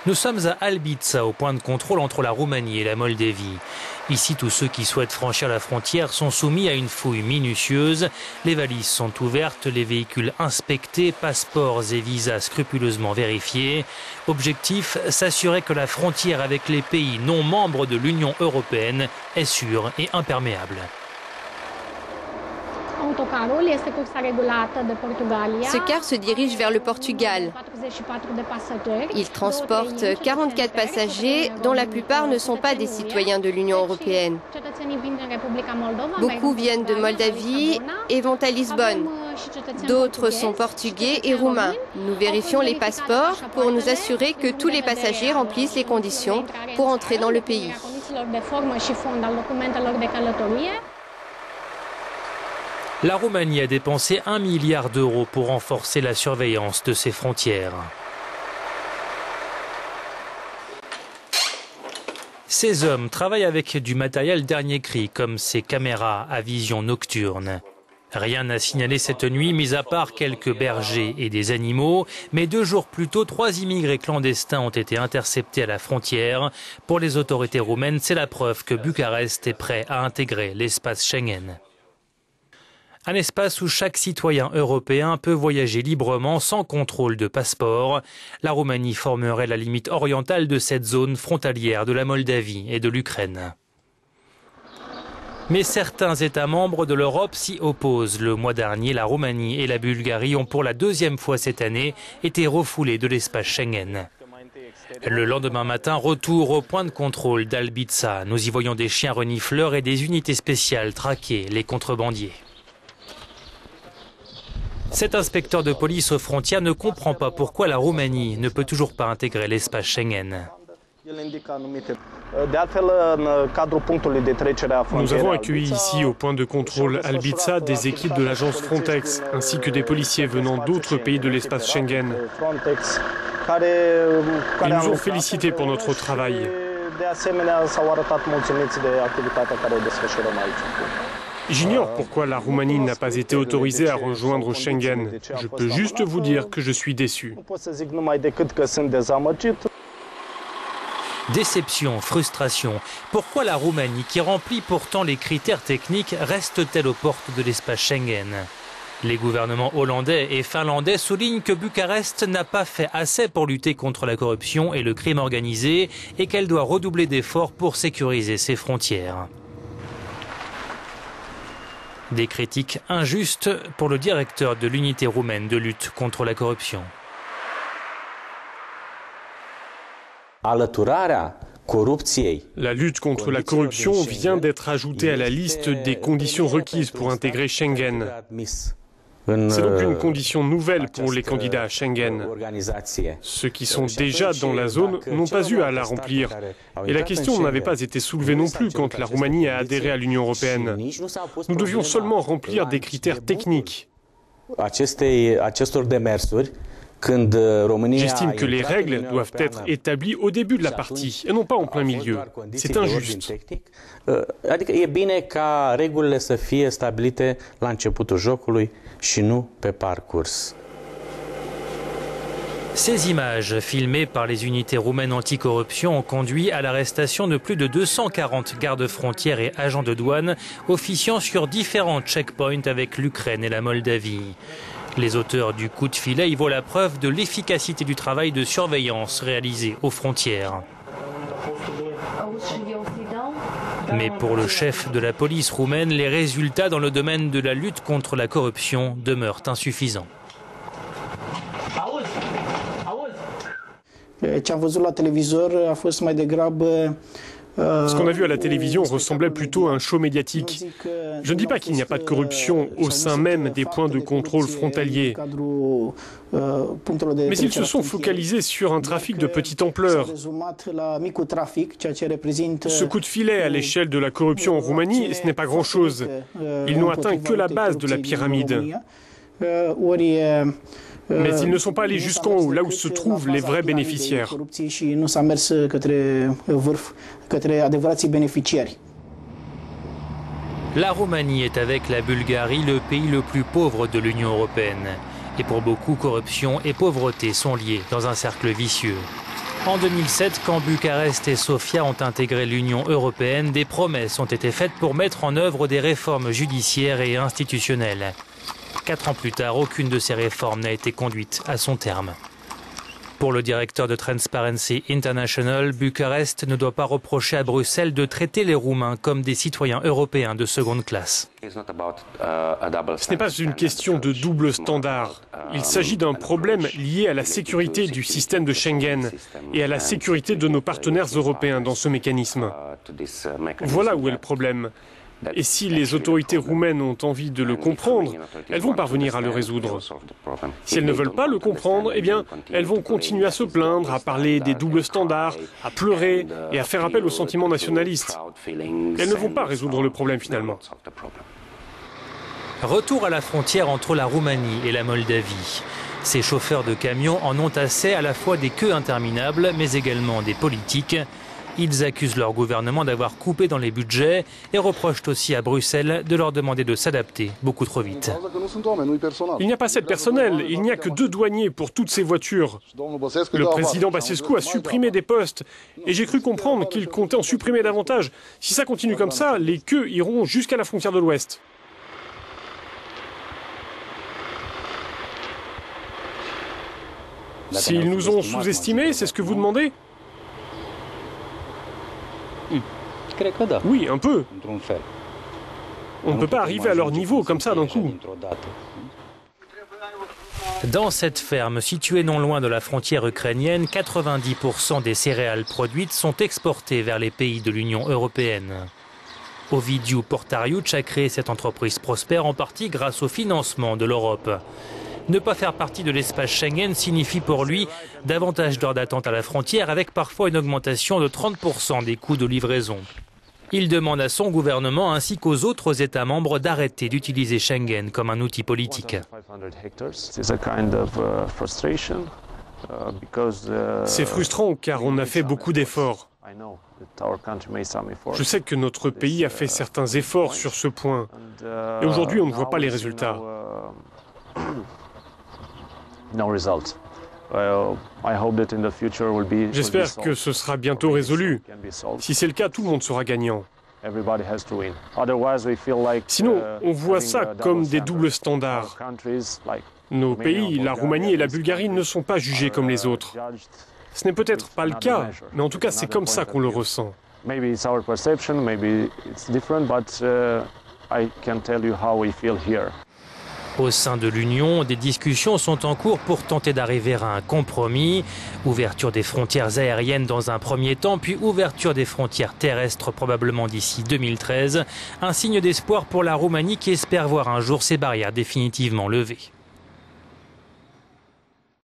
Nous sommes à Albița, au point de contrôle entre la Roumanie et la Moldavie. Ici, tous ceux qui souhaitent franchir la frontière sont soumis à une fouille minutieuse. Les valises sont ouvertes, les véhicules inspectés, passeports et visas scrupuleusement vérifiés. Objectif, s'assurer que la frontière avec les pays non membres de l'Union européenne est sûre et imperméable. Ce car se dirige vers le Portugal. Il transporte 44 passagers, dont la plupart ne sont pas des citoyens de l'Union européenne. Beaucoup viennent de Moldavie et vont à Lisbonne. D'autres sont portugais et roumains. Nous vérifions les passeports pour nous assurer que tous les passagers remplissent les conditions pour entrer dans le pays. La Roumanie a dépensé 1 milliard d'euros pour renforcer la surveillance de ses frontières. Ces hommes travaillent avec du matériel dernier cri, comme ces caméras à vision nocturne. Rien n'a signalé cette nuit, mis à part quelques bergers et des animaux. Mais 2 jours plus tôt, 3 immigrés clandestins ont été interceptés à la frontière. Pour les autorités roumaines, c'est la preuve que Bucarest est prêt à intégrer l'espace Schengen. Un espace où chaque citoyen européen peut voyager librement sans contrôle de passeport. La Roumanie formerait la limite orientale de cette zone frontalière de la Moldavie et de l'Ukraine. Mais certains États membres de l'Europe s'y opposent. Le mois dernier, la Roumanie et la Bulgarie ont pour la 2e fois cette année été refoulés de l'espace Schengen. Le lendemain matin, retour au point de contrôle d'Albița. Nous y voyons des chiens renifleurs et des unités spéciales traquer les contrebandiers. Cet inspecteur de police aux frontières ne comprend pas pourquoi la Roumanie ne peut toujours pas intégrer l'espace Schengen. Nous avons accueilli ici, au point de contrôle Albița, des équipes de l'agence Frontex, ainsi que des policiers venant d'autres pays de l'espace Schengen. Ils nous ont félicités pour notre travail. J'ignore pourquoi la Roumanie n'a pas été autorisée à rejoindre Schengen. Je peux juste vous dire que je suis déçu. Déception, frustration. Pourquoi la Roumanie, qui remplit pourtant les critères techniques, reste-t-elle aux portes de l'espace Schengen ? Les gouvernements hollandais et finlandais soulignent que Bucarest n'a pas fait assez pour lutter contre la corruption et le crime organisé et qu'elle doit redoubler d'efforts pour sécuriser ses frontières. Des critiques injustes pour le directeur de l'unité roumaine de lutte contre la corruption. La lutte contre la corruption vient d'être ajoutée à la liste des conditions requises pour intégrer Schengen. C'est donc une condition nouvelle pour les candidats à Schengen. Ceux qui sont déjà dans la zone n'ont pas eu à la remplir. Et la question n'avait pas été soulevée non plus quand la Roumanie a adhéré à l'Union européenne. Nous devions seulement remplir des critères techniques. J'estime que les règles doivent être établies au début de la partie et non pas en plein milieu. C'est injuste. Ces images, filmées par les unités roumaines anticorruption, ont conduit à l'arrestation de plus de 240 gardes-frontières et agents de douane officiant sur différents checkpoints avec l'Ukraine et la Moldavie. Les auteurs du coup de filet y voient la preuve de l'efficacité du travail de surveillance réalisé aux frontières. Mais pour le chef de la police roumaine, les résultats dans le domaine de la lutte contre la corruption demeurent insuffisants. Ce qu'on a vu à la télévision ressemblait plutôt à un show médiatique. Je ne dis pas qu'il n'y a pas de corruption au sein même des points de contrôle frontaliers. Mais ils se sont focalisés sur un trafic de petite ampleur. Ce coup de filet à l'échelle de la corruption en Roumanie, ce n'est pas grand-chose. Ils n'ont atteint que la base de la pyramide. Mais ils ne sont pas allés jusqu'en haut, là où se trouvent les vrais bénéficiaires. La Roumanie est avec la Bulgarie le pays le plus pauvre de l'Union européenne. Et pour beaucoup, corruption et pauvreté sont liées dans un cercle vicieux. En 2007, quand Bucarest et Sofia ont intégré l'Union européenne, des promesses ont été faites pour mettre en œuvre des réformes judiciaires et institutionnelles. 4 ans plus tard, aucune de ces réformes n'a été conduite à son terme. Pour le directeur de Transparency International, Bucarest ne doit pas reprocher à Bruxelles de traiter les Roumains comme des citoyens européens de seconde classe. Ce n'est pas une question de double standard. Il s'agit d'un problème lié à la sécurité du système de Schengen et à la sécurité de nos partenaires européens dans ce mécanisme. Voilà où est le problème. Et si les autorités roumaines ont envie de le comprendre, elles vont parvenir à le résoudre. Si elles ne veulent pas le comprendre, eh bien, elles vont continuer à se plaindre, à parler des doubles standards, à pleurer et à faire appel aux sentiments nationalistes. Elles ne vont pas résoudre le problème finalement. Retour à la frontière entre la Roumanie et la Moldavie. Ces chauffeurs de camions en ont assez à la fois des queues interminables, mais également des politiques. Ils accusent leur gouvernement d'avoir coupé dans les budgets et reprochent aussi à Bruxelles de leur demander de s'adapter beaucoup trop vite. Il n'y a pas assez de personnel, il n'y a que 2 douaniers pour toutes ces voitures. Le président Băsescu a supprimé des postes et j'ai cru comprendre qu'il comptait en supprimer davantage. Si ça continue comme ça, les queues iront jusqu'à la frontière de l'Ouest. S'ils nous ont sous-estimés, c'est ce que vous demandez ? Oui, un peu. On ne peut pas arriver à leur niveau comme ça d'un coup. Dans cette ferme située non loin de la frontière ukrainienne, 90% des céréales produites sont exportées vers les pays de l'Union européenne. Ovidiu Portariuc a créé cette entreprise prospère en partie grâce au financement de l'Europe. Ne pas faire partie de l'espace Schengen signifie pour lui davantage d'heures d'attente à la frontière avec parfois une augmentation de 30% des coûts de livraison. Il demande à son gouvernement ainsi qu'aux autres États membres d'arrêter d'utiliser Schengen comme un outil politique. C'est frustrant car on a fait beaucoup d'efforts. Je sais que notre pays a fait certains efforts sur ce point. Et aujourd'hui, on ne voit pas les résultats. J'espère que ce sera bientôt résolu. Si c'est le cas, tout le monde sera gagnant. Sinon, on voit ça comme des doubles standards. Nos pays, la Roumanie et la Bulgarie, ne sont pas jugés comme les autres. Ce n'est peut-être pas le cas, mais en tout cas, c'est comme ça qu'on le ressent. Au sein de l'Union, des discussions sont en cours pour tenter d'arriver à un compromis. Ouverture des frontières aériennes dans un premier temps, puis ouverture des frontières terrestres probablement d'ici 2013. Un signe d'espoir pour la Roumanie qui espère voir un jour ces barrières définitivement levées.